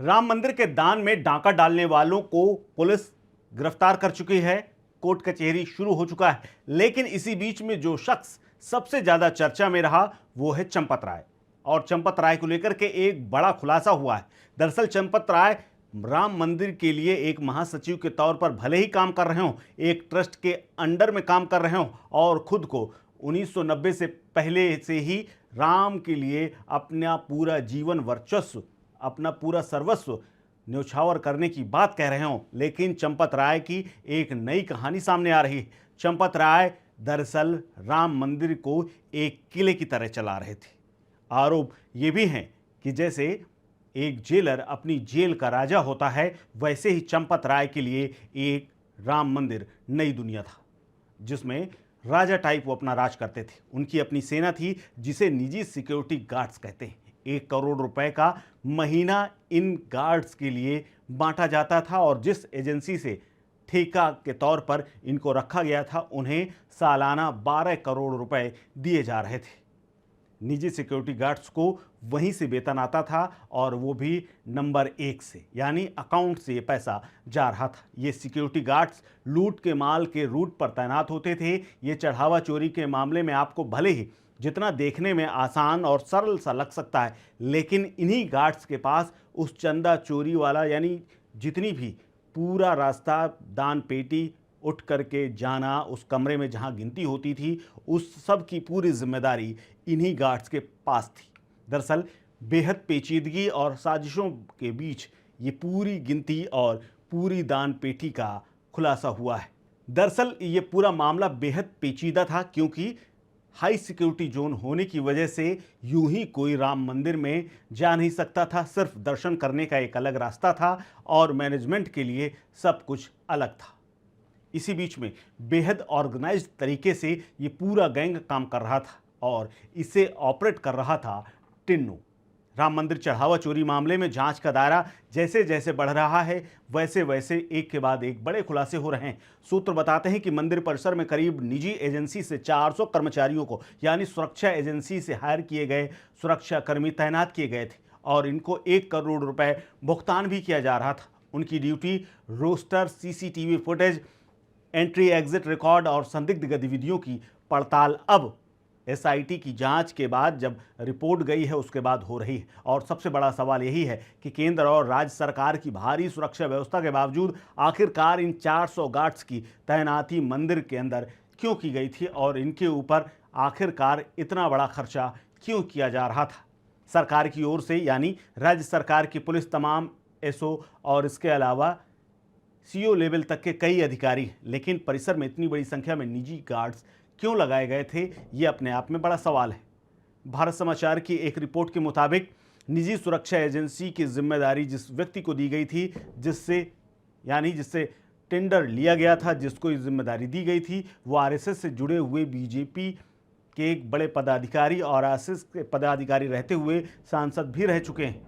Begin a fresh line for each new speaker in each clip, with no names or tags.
राम मंदिर के दान में डाका डालने वालों को पुलिस गिरफ्तार कर चुकी है। कोर्ट कचहरी शुरू हो चुका है। लेकिन इसी बीच में जो शख्स सबसे ज्यादा चर्चा में रहा वो है चंपत राय। और चंपत राय को लेकर के एक बड़ा खुलासा हुआ है। दरअसल चंपत राय राम मंदिर के लिए एक महासचिव के तौर पर भले ही काम कर रहे हो, एक ट्रस्ट के अंडर में काम कर रहे हो और खुद को 1990 से पहले से ही राम के लिए अपना पूरा जीवन वर्चस्व, अपना पूरा सर्वस्व न्यौछावर करने की बात कह रहे हो, लेकिन चंपत राय की एक नई कहानी सामने आ रही है। चंपत राय दरअसल राम मंदिर को एक किले की तरह चला रहे थे। आरोप ये भी हैं कि जैसे एक जेलर अपनी जेल का राजा होता है, वैसे ही चंपत राय के लिए एक राम मंदिर नई दुनिया था, जिसमें राजा टाइप वो अपना राज करते थे। उनकी अपनी सेना थी जिसे निजी सिक्योरिटी गार्ड्स कहते हैं। 1 करोड़ रुपए का महीना इन गार्ड्स के लिए बांटा जाता था और जिस एजेंसी से ठेका के तौर पर इनको रखा गया था, उन्हें सालाना 12 करोड़ रुपए दिए जा रहे थे। निजी सिक्योरिटी गार्ड्स को वहीं से वेतन आता था और वो भी नंबर 1 से, यानी अकाउंट से ये पैसा जा रहा था। ये सिक्योरिटी गार्ड्स लूट के माल के रूट पर तैनात होते थे। ये चढ़ावा चोरी के मामले में आपको भले ही जितना देखने में आसान और सरल सा लग सकता है, लेकिन इन्हीं गार्ड्स के पास उस चंदा चोरी वाला, यानी जितनी भी पूरा रास्ता दान पेटी उठ करके जाना, उस कमरे में जहां गिनती होती थी, उस सब की पूरी जिम्मेदारी इन्हीं गार्ड्स के पास थी। दरअसल बेहद पेचीदगी और साजिशों के बीच ये पूरी गिनती और पूरी दान पेटी का खुलासा हुआ है। दरअसल ये पूरा मामला बेहद पेचीदा था, क्योंकि हाई सिक्योरिटी जोन होने की वजह से यूं ही कोई राम मंदिर में जा नहीं सकता था। सिर्फ दर्शन करने का एक अलग रास्ता था और मैनेजमेंट के लिए सब कुछ अलग था। इसी बीच में बेहद ऑर्गेनाइज्ड तरीके से ये पूरा गैंग काम कर रहा था और इसे ऑपरेट कर रहा था टिन्नू। राम मंदिर चढ़ावा चोरी मामले में जांच का दायरा जैसे जैसे बढ़ रहा है, वैसे वैसे एक के बाद एक बड़े खुलासे हो रहे हैं। सूत्र बताते हैं कि मंदिर परिसर में करीब निजी एजेंसी से 400 कर्मचारियों को, यानी सुरक्षा एजेंसी से हायर किए गए सुरक्षा कर्मी तैनात किए गए थे और इनको 1 करोड़ रुपए भुगतान भी किया जा रहा था। उनकी duty roster, CCTV footage, entry exit record और संदिग्ध गतिविधियों की पड़ताल अब एसआईटी की जांच के बाद जब रिपोर्ट गई है उसके बाद हो रही है। और सबसे बड़ा सवाल यही है कि केंद्र और राज्य सरकार की भारी सुरक्षा व्यवस्था के बावजूद आखिरकार इन 400 गार्ड्स की तैनाती मंदिर के अंदर क्यों की गई थी और इनके ऊपर आखिरकार इतना बड़ा खर्चा क्यों किया जा रहा था। सरकार की ओर से, यानी राज्य सरकार की पुलिस, तमाम एसओ और इसके अलावा सीओ लेवल तक के कई अधिकारी, लेकिन परिसर में इतनी बड़ी संख्या में निजी गार्ड्स क्यों लगाए गए थे, ये अपने आप में बड़ा सवाल है। भारत समाचार की एक रिपोर्ट के मुताबिक निजी सुरक्षा एजेंसी की जिम्मेदारी जिस व्यक्ति को दी गई थी, जिससे टेंडर लिया गया था, जिसको ये जिम्मेदारी दी गई थी, वो आरएसएस से जुड़े हुए बीजेपी के एक बड़े पदाधिकारी और आरएसएस के पदाधिकारी रहते हुए सांसद भी रह चुके हैं।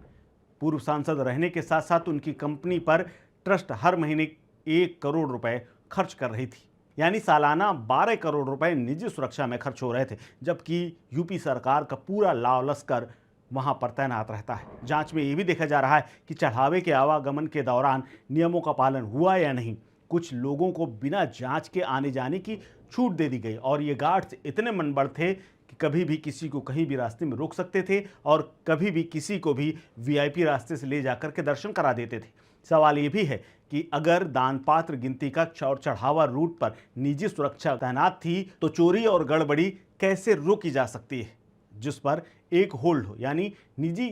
पूर्व सांसद रहने के साथ साथ उनकी कंपनी पर ट्रस्ट हर महीने 1 करोड़ रुपए खर्च कर रही थी, यानी सालाना 12 करोड़ रुपए निजी सुरक्षा में खर्च हो रहे थे, जबकि यूपी सरकार का पूरा लाव लश्कर वहां पर तैनात रहता है। जांच में यह भी देखा जा रहा है कि चढ़ावे के आवागमन के दौरान नियमों का पालन हुआ या नहीं। कुछ लोगों को बिना जांच के आने जाने की छूट दे दी गई और ये गार्ड्स इतने मनबड़ थे कि कभी भी किसी को कहीं भी रास्ते में रोक सकते थे और कभी भी किसी को भी वीआईपी रास्ते से ले जाकर के दर्शन करा देते थे। सवाल ये भी है कि अगर दान पात्र गिनती कक्ष और चढ़ावा रूट पर निजी सुरक्षा तैनात थी, तो चोरी और गड़बड़ी कैसे रोकी जा सकती है, जिस पर एक होल्ड हो, यानी निजी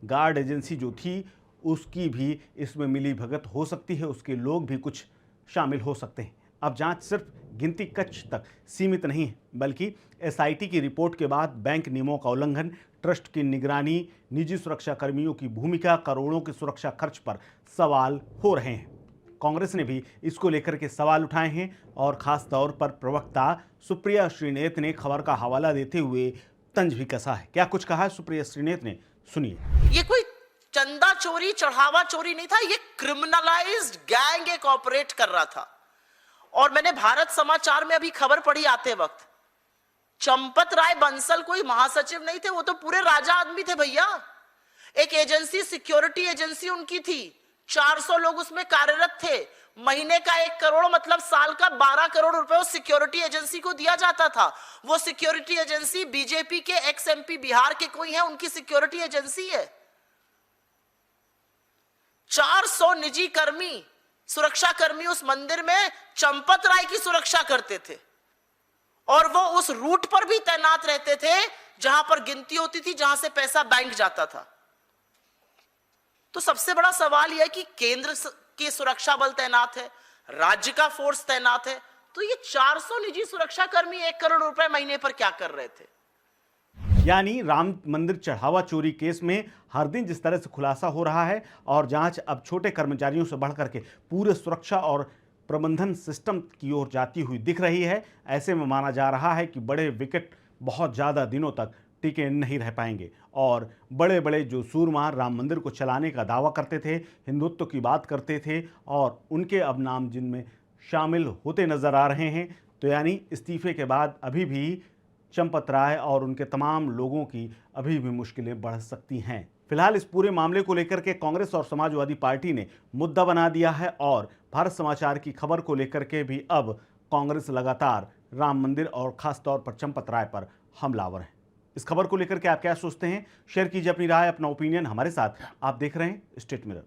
गार्ड एजेंसी जो थी उसकी भी इसमें मिली भगत हो सकती है, उसके लोग भी कुछ शामिल हो सकते हैं। अब जांच सिर्फ गिनती कक्ष तक सीमित नहीं है, बल्कि एसआईटी की रिपोर्ट के बाद बैंक नियमों का उल्लंघन, ट्रस्ट की निगरानी, निजी सुरक्षा कर्मियों की भूमिका, करोड़ों के सुरक्षा खर्च पर सवाल हो रहे हैं। कांग्रेस ने भी इसको लेकर के सवाल उठाए हैं और खास तौर पर प्रवक्ता सुप्रिया श्रीनेत ने खबर का हवाला देते हुए तंज भी कसा है। क्या कुछ कहा है सुप्रिया श्रीनेत ने, सुनिए।
ये कोई चंदा चोरी, चढ़ावा चोरी नहीं था, ये क्रिमिनलाइज्ड गैंग एक ऑपरेट कर रहा था। और मैंने भारत समाचार में अभी खबर पढ़ी आते वक्त, चंपत राय बंसल कोई महासचिव नहीं थे, वो तो पूरे राजा आदमी थे भैया। एक एजेंसी, सिक्योरिटी एजेंसी उनकी थी, 400 लोग उसमें कार्यरत थे, महीने का 1 करोड़ मतलब साल का 12 करोड़ रुपए उस सिक्योरिटी एजेंसी को दिया जाता था। वो सिक्योरिटी एजेंसी बीजेपी के एक्स एमपी बिहार के कोई है, उनकी सिक्योरिटी एजेंसी है। 400 निजी कर्मी, सुरक्षा कर्मी उस मंदिर में चंपत राय की सुरक्षा करते थे और वो उस रूट पर भी तैनात रहते थे जहां पर गिनती होती थी, जहां से पैसा बैंक जाता था। तो सबसे बड़ा सवाल यह है कि केंद्र की सुरक्षा बल तैनात है, राज्य का फोर्स तैनात है, तो ये 400 निजी सुरक्षा कर्मी 1 करोड़ रुपए महीने पर क्या कर रहे थे?
यानी राम मंदिर चढ़ावा चोरी केस में हर दिन जिस तरह से खुलासा हो रहा है और जांच अब छोटे कर्मचारियों से बढ़कर के पूरे सुरक्षा और प्रबंधन सिस्टम की ओर जाती हुई दिख रही है, ऐसे में माना जा रहा है कि बड़े विकेट बहुत ज़्यादा दिनों तक टिके नहीं रह पाएंगे और बड़े बड़े जो सूरमा राम मंदिर को चलाने का दावा करते थे, हिंदुत्व की बात करते थे और उनके अब नाम जिनमें शामिल होते नजर आ रहे हैं, तो यानी इस्तीफे के बाद अभी भी चंपत राय और उनके तमाम लोगों की अभी भी मुश्किलें बढ़ सकती हैं। फिलहाल इस पूरे मामले को लेकर के कांग्रेस और समाजवादी पार्टी ने मुद्दा बना दिया है और भारत समाचार की खबर को लेकर के भी अब कांग्रेस लगातार राम मंदिर और खास तौर पर चंपत राय पर हमलावर है। इस खबर को लेकर के आप क्या सोचते हैं? शेयर कीजिए अपनी राय, अपना ओपिनियन हमारे साथ। आप देख रहे हैं स्टेट मिरर।